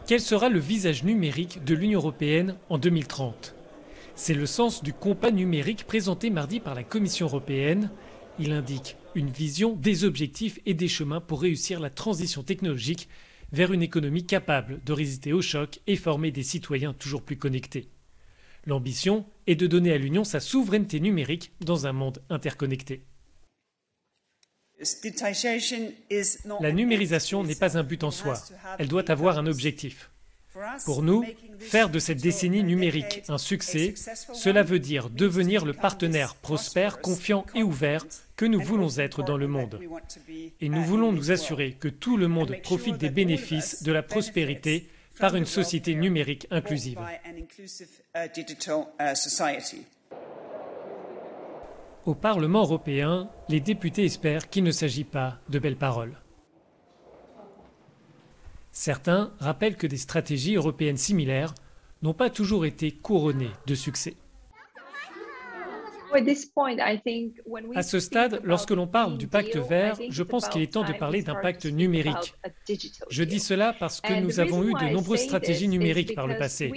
Quel sera le visage numérique de l'Union européenne en 2030 ? C'est le sens du compas numérique présenté mardi par la Commission européenne. Il indique une vision, des objectifs et des chemins pour réussir la transition technologique vers une économie capable de résister aux chocs et former des citoyens toujours plus connectés. L'ambition est de donner à l'Union sa souveraineté numérique dans un monde interconnecté. La numérisation n'est pas un but en soi, elle doit avoir un objectif. Pour nous, faire de cette décennie numérique un succès, cela veut dire devenir le partenaire prospère, confiant et ouvert que nous voulons être dans le monde. Et nous voulons nous assurer que tout le monde profite des bénéfices de la prospérité par une société numérique inclusive. Au Parlement européen, les députés espèrent qu'il ne s'agit pas de belles paroles. Certains rappellent que des stratégies européennes similaires n'ont pas toujours été couronnées de succès. À ce stade, lorsque l'on parle du pacte vert, je pense qu'il est temps de parler d'un pacte numérique. Je dis cela parce que nous avons eu de nombreuses stratégies numériques par le passé.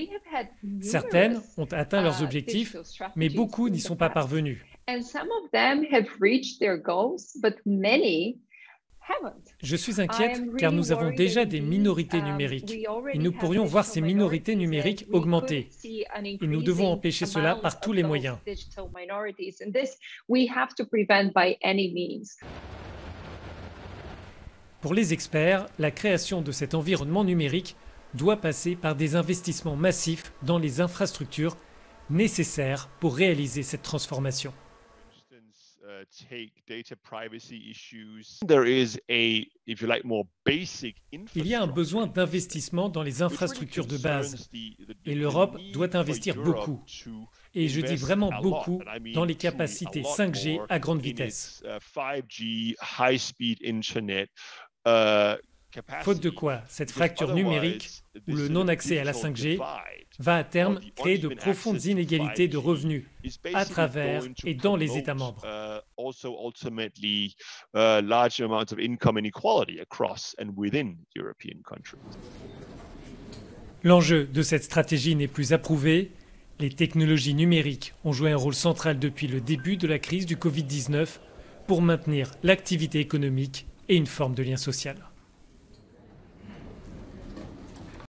Certaines ont atteint leurs objectifs, mais beaucoup n'y sont pas parvenus. Je suis inquiète car nous avons déjà des minorités numériques et nous pourrions voir ces minorités numériques augmenter. Et nous devons empêcher cela par tous les moyens. Pour les experts, la création de cet environnement numérique doit passer par des investissements massifs dans les infrastructures nécessaires pour réaliser cette transformation. Il y a un besoin d'investissement dans les infrastructures de base et l'Europe doit investir beaucoup. Et je dis vraiment beaucoup dans les capacités 5G à grande vitesse. Faute de quoi, cette fracture numérique, ou le non-accès à la 5G, va à terme créer de profondes inégalités de revenus à travers et dans les États membres. L'enjeu de cette stratégie n'est plus à prouver. Les technologies numériques ont joué un rôle central depuis le début de la crise du Covid-19 pour maintenir l'activité économique et une forme de lien social.